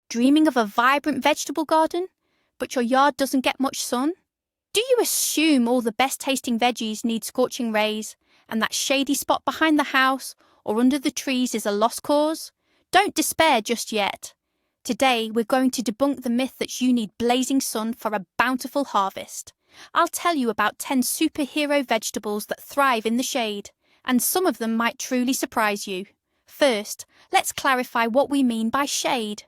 Dreaming of a vibrant vegetable garden, but your yard doesn't get much sun? Do you assume all the best tasting veggies need scorching rays, and that shady spot behind the house or under the trees is a lost cause? Don't despair just yet. Today we're going to debunk the myth that you need blazing sun for a bountiful harvest. I'll tell you about 10 superhero vegetables that thrive in the shade, and some of them might truly surprise you. First, let's clarify what we mean by shade.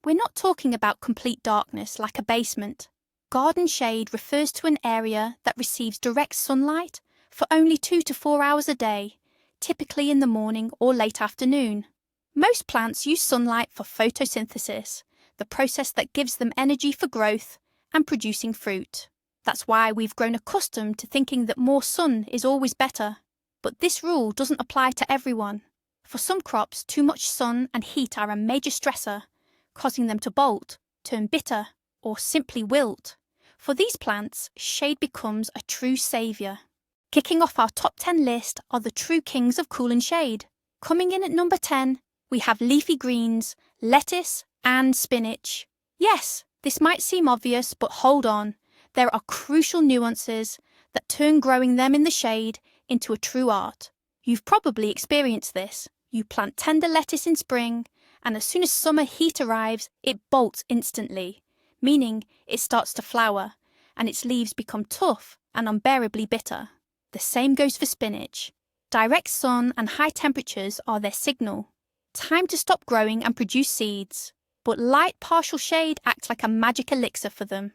We're not talking about complete darkness like a basement. Garden shade refers to an area that receives direct sunlight for only 2 to 4 hours a day, typically in the morning or late afternoon. Most plants use sunlight for photosynthesis, the process that gives them energy for growth and producing fruit. That's why we've grown accustomed to thinking that more sun is always better. But this rule doesn't apply to everyone. For some crops, too much sun and heat are a major stressor, causing them to bolt, turn bitter, or simply wilt. For these plants, shade becomes a true saviour. Kicking off our top 10 list are the true kings of cool and shade. Coming in at number 10, we have leafy greens, lettuce, and spinach. Yes, this might seem obvious, but hold on. There are crucial nuances that turn growing them in the shade into a true art. You've probably experienced this. You plant tender lettuce in spring, and as soon as summer heat arrives, it bolts instantly, meaning it starts to flower, and its leaves become tough and unbearably bitter. The same goes for spinach. Direct sun and high temperatures are their signal. Time to stop growing and produce seeds. But light partial shade acts like a magic elixir for them.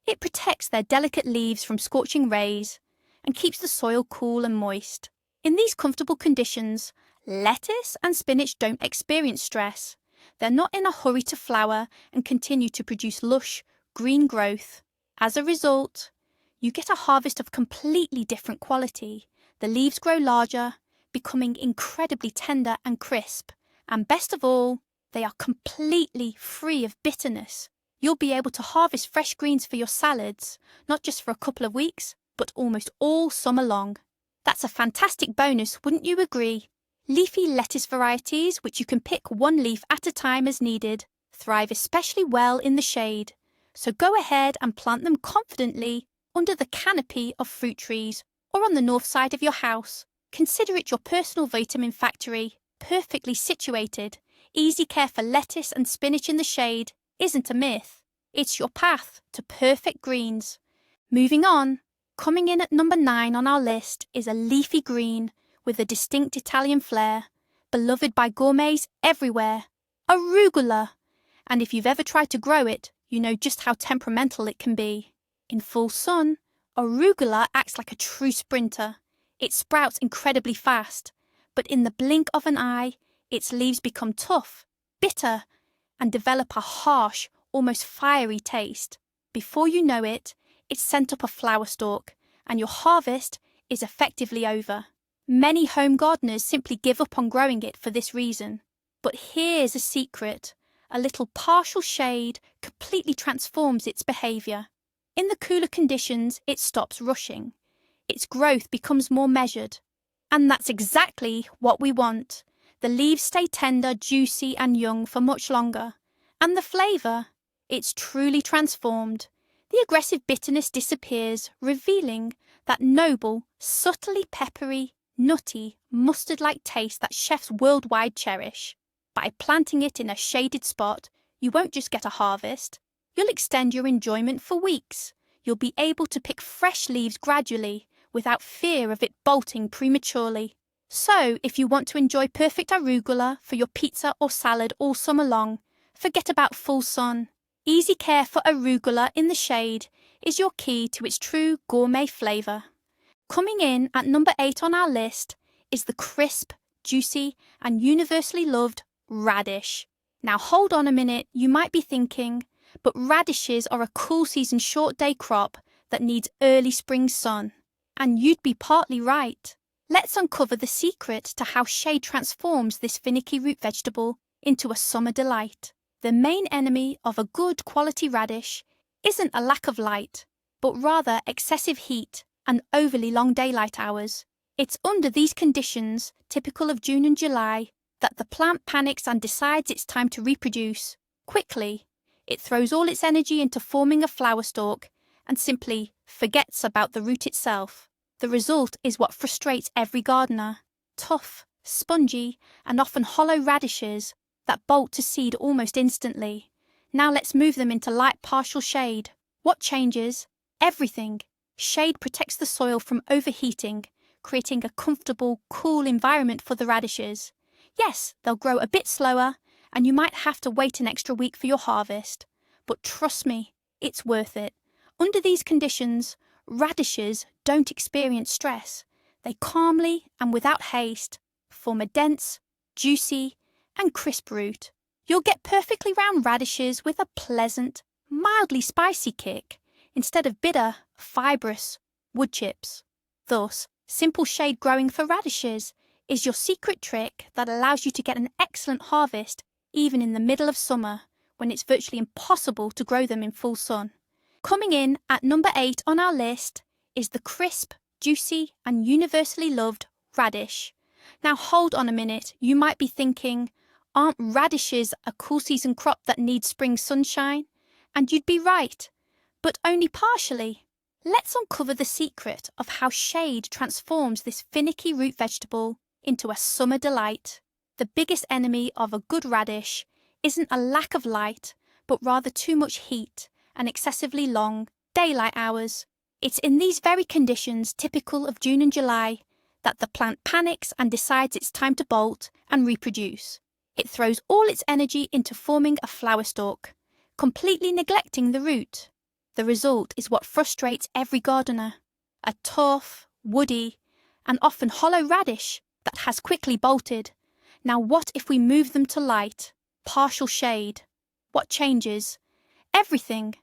It protects their delicate leaves from scorching rays and keeps the soil cool and moist. In these comfortable conditions, lettuce and spinach don't experience stress. They're not in a hurry to flower and continue to produce lush, green growth. As a result, you get a harvest of completely different quality. The leaves grow larger, becoming incredibly tender and crisp. And best of all, they are completely free of bitterness. You'll be able to harvest fresh greens for your salads, not just for a couple of weeks, but almost all summer long. That's a fantastic bonus, wouldn't you agree? Leafy lettuce varieties, which you can pick one leaf at a time as needed, thrive especially well in the shade. So go ahead and plant them confidently under the canopy of fruit trees or on the north side of your house. Consider it your personal vitamin factory, perfectly situated. Easy care for lettuce and spinach in the shade isn't a myth. It's your path to perfect greens. Moving on, coming in at number 9 on our list is a leafy green with a distinct Italian flair, beloved by gourmets everywhere, arugula. And if you've ever tried to grow it, you know just how temperamental it can be. In full sun, arugula acts like a true sprinter. It sprouts incredibly fast, but in the blink of an eye, its leaves become tough, bitter, and develop a harsh, almost fiery taste. Before you know it, it's sent up a flower stalk, and your harvest is effectively over. Many home gardeners simply give up on growing it for this reason. But here's a secret. A little partial shade completely transforms its behaviour. In the cooler conditions, it stops rushing. Its growth becomes more measured. And that's exactly what we want. The leaves stay tender, juicy and young for much longer. And the flavour? It's truly transformed. The aggressive bitterness disappears, revealing that noble, subtly peppery, nutty, mustard-like taste that chefs worldwide cherish. By planting it in a shaded spot, you won't just get a harvest. You'll extend your enjoyment for weeks. You'll be able to pick fresh leaves gradually, without fear of it bolting prematurely. So, if you want to enjoy perfect arugula for your pizza or salad all summer long, forget about full sun. Easy care for arugula in the shade is your key to its true gourmet flavour. Coming in at number 8 on our list is the crisp, juicy and universally loved radish. Now hold on a minute, you might be thinking, but radishes are a cool season short day crop that needs early spring sun. And you'd be partly right. Let's uncover the secret to how shade transforms this finicky root vegetable into a summer delight. The main enemy of a good quality radish isn't a lack of light, but rather excessive heat and overly long daylight hours. It's under these conditions, typical of June and July, that the plant panics and decides it's time to reproduce. Quickly, it throws all its energy into forming a flower stalk and simply forgets about the root itself. The result is what frustrates every gardener: tough, spongy, and often hollow radishes that bolt to seed almost instantly. Now let's move them into light partial shade. What changes? Everything. Shade protects the soil from overheating, creating a comfortable, cool environment for the radishes. Yes, they'll grow a bit slower, and you might have to wait an extra week for your harvest. But trust me, it's worth it. Under these conditions, radishes don't experience stress. They calmly and without haste form a dense, juicy, and crisp root. You'll get perfectly round radishes with a pleasant, mildly spicy kick instead of bitter, fibrous wood chips. Thus, simple shade growing for radishes is your secret trick that allows you to get an excellent harvest even in the middle of summer when it's virtually impossible to grow them in full sun. Coming in at number 8 on our list is the crisp, juicy, and universally loved radish. Now hold on a minute, you might be thinking, aren't radishes a cool season crop that needs spring sunshine? And you'd be right, but only partially. Let's uncover the secret of how shade transforms this finicky root vegetable into a summer delight. The biggest enemy of a good radish isn't a lack of light, but rather too much heat and excessively long daylight hours. It's in these very conditions typical of June and July that the plant panics and decides it's time to bolt and reproduce. It throws all its energy into forming a flower stalk, completely neglecting the root. The result is what frustrates every gardener: a tough, woody, and often hollow radish that has quickly bolted. Now what if we move them to light, partial shade? What changes? Everything.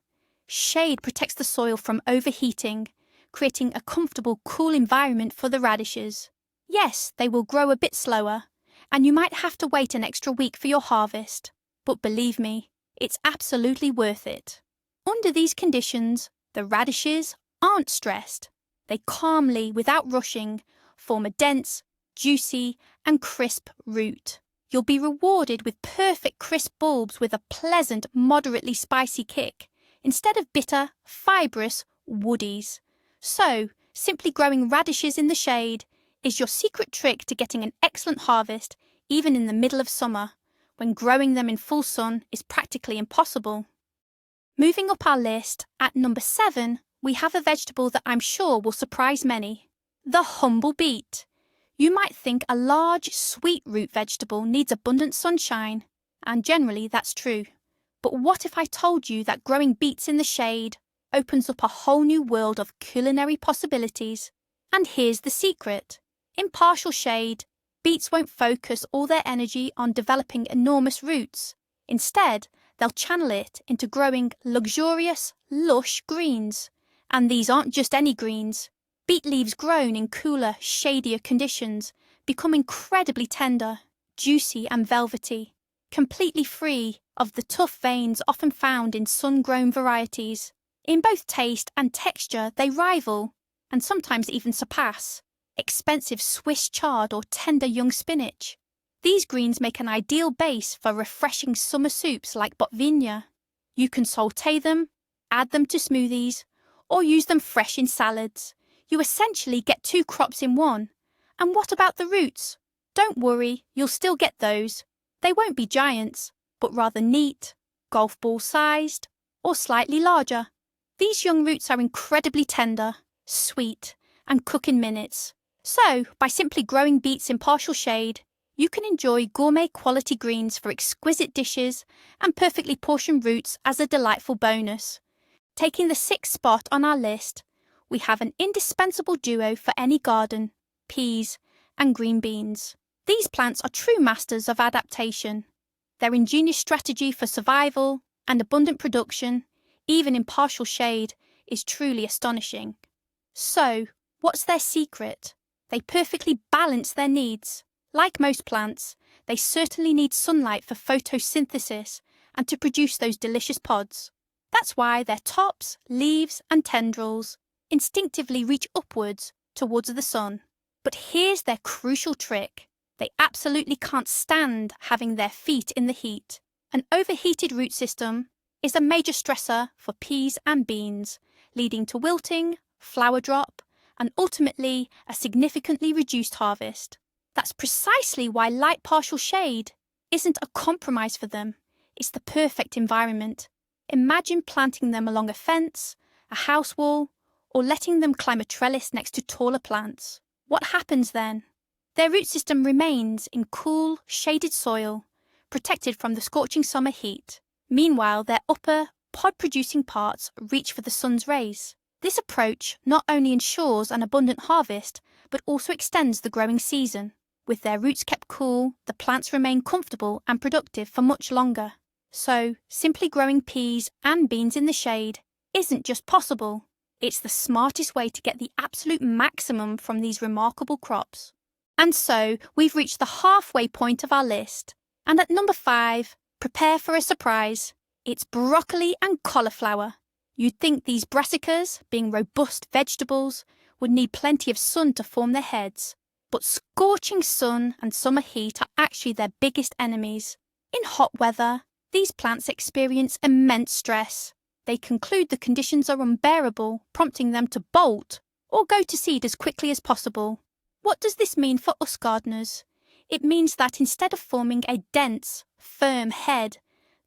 Shade protects the soil from overheating, creating a comfortable, cool environment for the radishes. Yes, they will grow a bit slower, and you might have to wait an extra week for your harvest, but believe me, it's absolutely worth it. Under these conditions, the radishes aren't stressed. They calmly, without rushing, form a dense, juicy, and crisp root. You'll be rewarded with perfect crisp bulbs with a pleasant, moderately spicy kick, instead of bitter, fibrous woodies. So, simply growing radishes in the shade is your secret trick to getting an excellent harvest even in the middle of summer, when growing them in full sun is practically impossible. Moving up our list, at number 7, we have a vegetable that I'm sure will surprise many: the humble beet. You might think a large, sweet root vegetable needs abundant sunshine, and generally that's true. But what if I told you that growing beets in the shade opens up a whole new world of culinary possibilities? And here's the secret: in partial shade, beets won't focus all their energy on developing enormous roots. Instead, they'll channel it into growing luxurious, lush greens. And these aren't just any greens. Beet leaves grown in cooler, shadier conditions become incredibly tender, juicy and velvety, completely free of the tough veins often found in sun-grown varieties. In both taste and texture, they rival, and sometimes even surpass, expensive Swiss chard or tender young spinach. These greens make an ideal base for refreshing summer soups like botvinia. You can sauté them, add them to smoothies, or use them fresh in salads. You essentially get 2 crops in one. And what about the roots? Don't worry, you'll still get those. They won't be giants, but rather neat, golf ball sized, or slightly larger. These young roots are incredibly tender, sweet, and cook in minutes. So, by simply growing beets in partial shade, you can enjoy gourmet quality greens for exquisite dishes and perfectly portioned roots as a delightful bonus. Taking the 6th spot on our list, we have an indispensable duo for any garden: peas and green beans. These plants are true masters of adaptation. Their ingenious strategy for survival and abundant production, even in partial shade, is truly astonishing. So, what's their secret? They perfectly balance their needs. Like most plants, they certainly need sunlight for photosynthesis and to produce those delicious pods. That's why their tops, leaves, and tendrils instinctively reach upwards towards the sun. But here's their crucial trick: they absolutely can't stand having their feet in the heat. An overheated root system is a major stressor for peas and beans, leading to wilting, flower drop, and ultimately a significantly reduced harvest. That's precisely why light partial shade isn't a compromise for them. It's the perfect environment. Imagine planting them along a fence, a house wall, or letting them climb a trellis next to taller plants. What happens then? Their root system remains in cool, shaded soil, protected from the scorching summer heat. Meanwhile, their upper, pod-producing parts reach for the sun's rays. This approach not only ensures an abundant harvest, but also extends the growing season. With their roots kept cool, the plants remain comfortable and productive for much longer. So, simply growing peas and beans in the shade isn't just possible, it's the smartest way to get the absolute maximum from these remarkable crops. And so, we've reached the halfway point of our list. And at number 5, prepare for a surprise. It's broccoli and cauliflower. You'd think these brassicas, being robust vegetables, would need plenty of sun to form their heads. But scorching sun and summer heat are actually their biggest enemies. In hot weather, these plants experience immense stress. They conclude the conditions are unbearable, prompting them to bolt or go to seed as quickly as possible. What does this mean for us gardeners? It means that instead of forming a dense, firm head,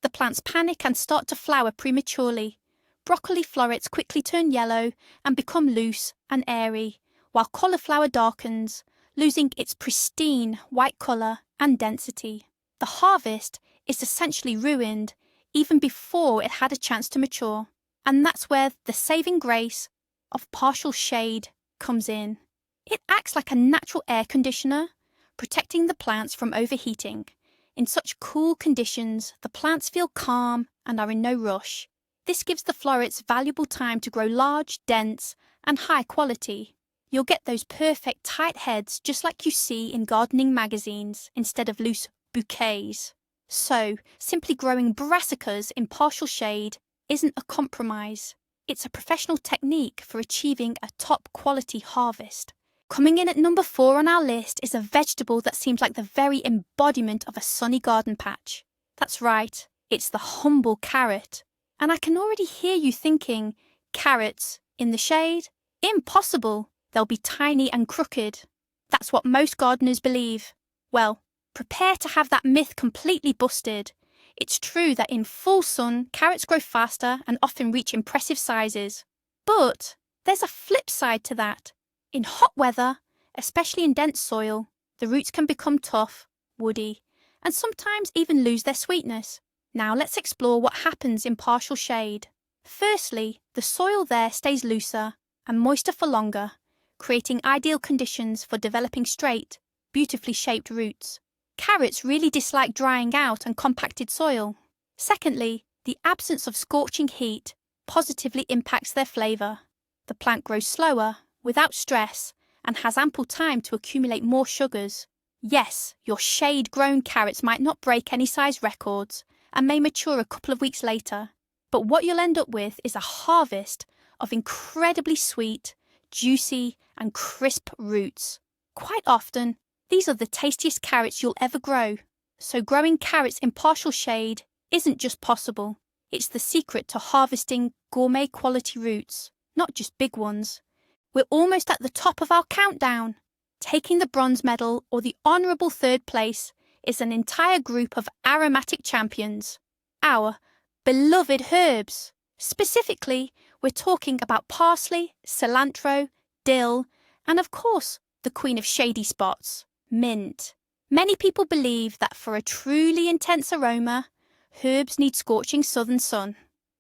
the plants panic and start to flower prematurely. Broccoli florets quickly turn yellow and become loose and airy, while cauliflower darkens, losing its pristine white colour and density. The harvest is essentially ruined even before it had a chance to mature, and that's where the saving grace of partial shade comes in. It acts like a natural air conditioner, protecting the plants from overheating. In such cool conditions, the plants feel calm and are in no rush. This gives the florets valuable time to grow large, dense, and high quality. You'll get those perfect tight heads just like you see in gardening magazines instead of loose bouquets. So, simply growing brassicas in partial shade isn't a compromise. It's a professional technique for achieving a top quality harvest. Coming in at number 4 on our list is a vegetable that seems like the very embodiment of a sunny garden patch. That's right, it's the humble carrot. And I can already hear you thinking, carrots in the shade? Impossible! They'll be tiny and crooked. That's what most gardeners believe. Well, prepare to have that myth completely busted. It's true that in full sun, carrots grow faster and often reach impressive sizes. But there's a flip side to that. In hot weather, especially in dense soil, the roots can become tough, woody, and sometimes even lose their sweetness. Now let's explore what happens in partial shade. Firstly, the soil there stays looser and moister for longer, creating ideal conditions for developing straight, beautifully shaped roots. Carrots really dislike drying out and compacted soil. Secondly, the absence of scorching heat positively impacts their flavour. The plant grows slower, without stress, and has ample time to accumulate more sugars. Yes, your shade-grown carrots might not break any size records and may mature a couple of weeks later, but what you'll end up with is a harvest of incredibly sweet, juicy, and crisp roots. Quite often, these are the tastiest carrots you'll ever grow. So growing carrots in partial shade isn't just possible, it's the secret to harvesting gourmet quality roots, not just big ones. We're almost at the top of our countdown. Taking the bronze medal or the honourable 3rd place is an entire group of aromatic champions, our beloved herbs. Specifically, we're talking about parsley, cilantro, dill, and of course, the queen of shady spots, mint. Many people believe that for a truly intense aroma, herbs need scorching southern sun.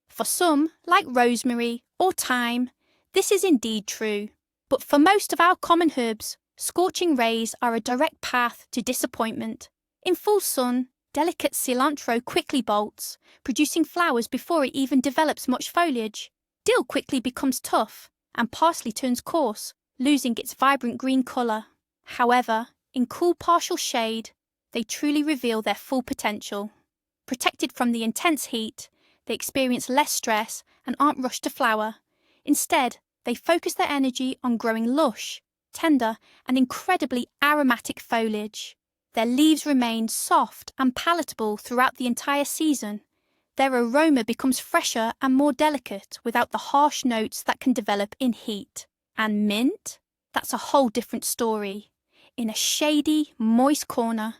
For some, like rosemary or thyme, this is indeed true. But for most of our common herbs, scorching rays are a direct path to disappointment. In full sun, delicate cilantro quickly bolts, producing flowers before it even develops much foliage. Dill quickly becomes tough, and parsley turns coarse, losing its vibrant green colour. However, in cool partial shade, they truly reveal their full potential. Protected from the intense heat, they experience less stress and aren't rushed to flower. Instead, they focus their energy on growing lush, tender, and incredibly aromatic foliage. Their leaves remain soft and palatable throughout the entire season. Their aroma becomes fresher and more delicate without the harsh notes that can develop in heat. And mint? That's a whole different story. In a shady, moist corner,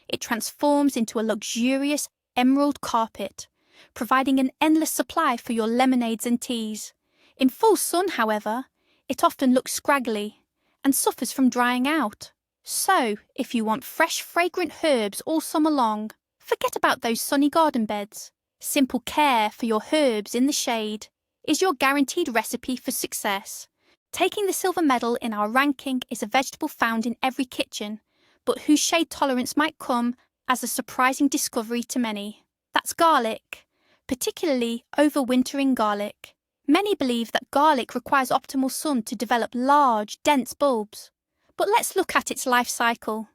it transforms into a luxurious emerald carpet, providing an endless supply for your lemonades and teas. In full sun, however, it often looks scraggly and suffers from drying out. So, if you want fresh, fragrant herbs all summer long, forget about those sunny garden beds. Simple care for your herbs in the shade is your guaranteed recipe for success. Taking the silver medal in our ranking is a vegetable found in every kitchen, but whose shade tolerance might come as a surprising discovery to many. That's garlic, particularly overwintering garlic. Many believe that garlic requires optimal sun to develop large, dense bulbs. But let's look at its life cycle.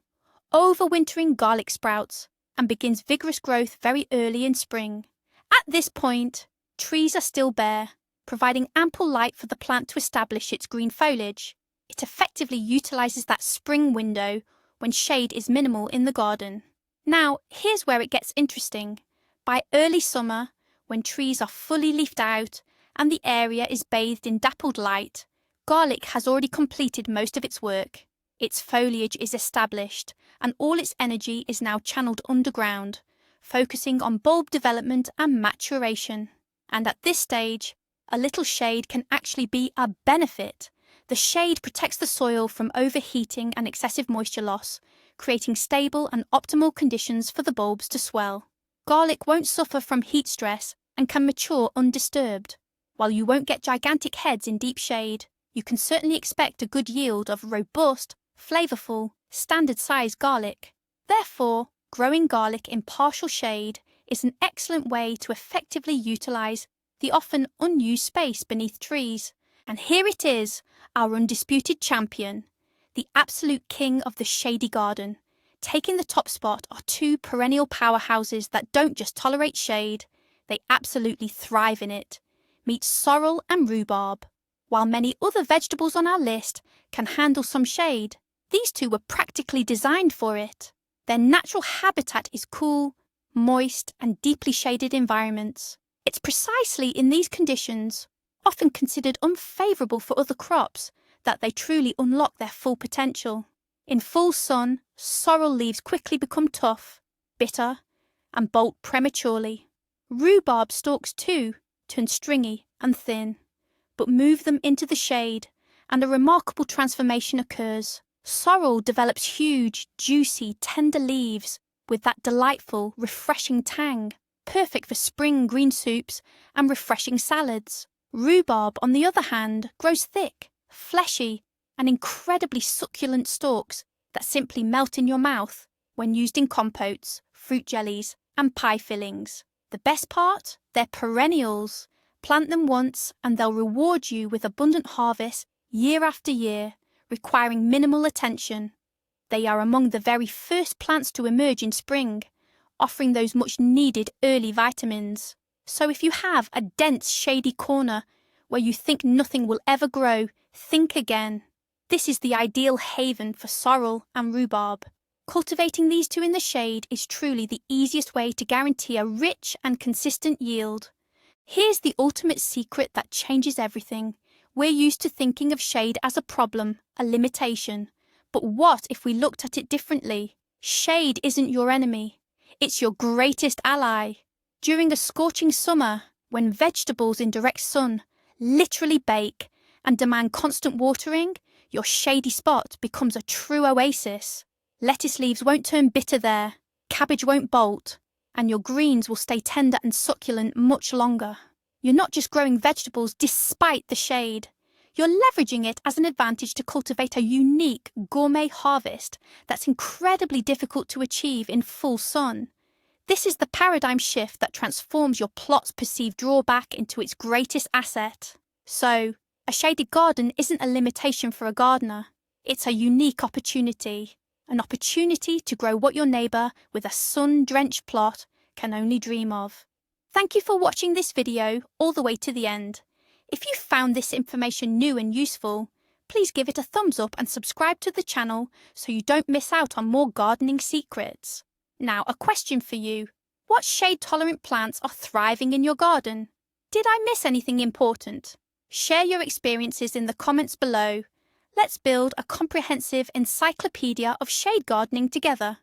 Overwintering garlic sprouts and begins vigorous growth very early in spring. At this point, trees are still bare, providing ample light for the plant to establish its green foliage. It effectively utilizes that spring window when shade is minimal in the garden. Now, here's where it gets interesting. By early summer, when trees are fully leafed out and the area is bathed in dappled light, garlic has already completed most of its work. Its foliage is established, and all its energy is now channeled underground, focusing on bulb development and maturation. And at this stage, a little shade can actually be a benefit. The shade protects the soil from overheating and excessive moisture loss, creating stable and optimal conditions for the bulbs to swell. Garlic won't suffer from heat stress and can mature undisturbed. While you won't get gigantic heads in deep shade, you can certainly expect a good yield of robust, flavorful, standard-sized garlic. Therefore, growing garlic in partial shade is an excellent way to effectively utilize the often unused space beneath trees. And here it is, our undisputed champion, the absolute king of the shady garden. Taking the top spot are two perennial powerhouses that don't just tolerate shade, they absolutely thrive in it. Meet sorrel and rhubarb. While many other vegetables on our list can handle some shade, these two were practically designed for it. Their natural habitat is cool, moist, and deeply shaded environments. It's precisely in these conditions, often considered unfavourable for other crops, that they truly unlock their full potential. In full sun, sorrel leaves quickly become tough, bitter, and bolt prematurely. Rhubarb stalks too turn stringy and thin, but move them into the shade, and a remarkable transformation occurs. Sorrel develops huge, juicy, tender leaves with that delightful, refreshing tang, perfect for spring green soups and refreshing salads. Rhubarb, on the other hand, grows thick, fleshy, and incredibly succulent stalks that simply melt in your mouth when used in compotes, fruit jellies, and pie fillings. The best part? They're perennials. Plant them once and they'll reward you with abundant harvests year after year, requiring minimal attention. They are among the very first plants to emerge in spring, offering those much-needed early vitamins. So if you have a dense, shady corner where you think nothing will ever grow, think again. This is the ideal haven for sorrel and rhubarb. Cultivating these two in the shade is truly the easiest way to guarantee a rich and consistent yield. Here's the ultimate secret that changes everything. We're used to thinking of shade as a problem, a limitation. But what if we looked at it differently? Shade isn't your enemy. It's your greatest ally. During a scorching summer, when vegetables in direct sun literally bake and demand constant watering, your shady spot becomes a true oasis. Lettuce leaves won't turn bitter there, cabbage won't bolt, and your greens will stay tender and succulent much longer. You're not just growing vegetables despite the shade. You're leveraging it as an advantage to cultivate a unique gourmet harvest that's incredibly difficult to achieve in full sun. This is the paradigm shift that transforms your plot's perceived drawback into its greatest asset. So, a shaded garden isn't a limitation for a gardener. It's a unique opportunity. An opportunity to grow what your neighbour with a sun-drenched plot can only dream of. Thank you for watching this video all the way to the end. If you found this information new and useful, please give it a thumbs up and subscribe to the channel so you don't miss out on more gardening secrets. Now, a question for you. What shade-tolerant plants are thriving in your garden? Did I miss anything important? Share your experiences in the comments below. Let's build a comprehensive encyclopedia of shade gardening together.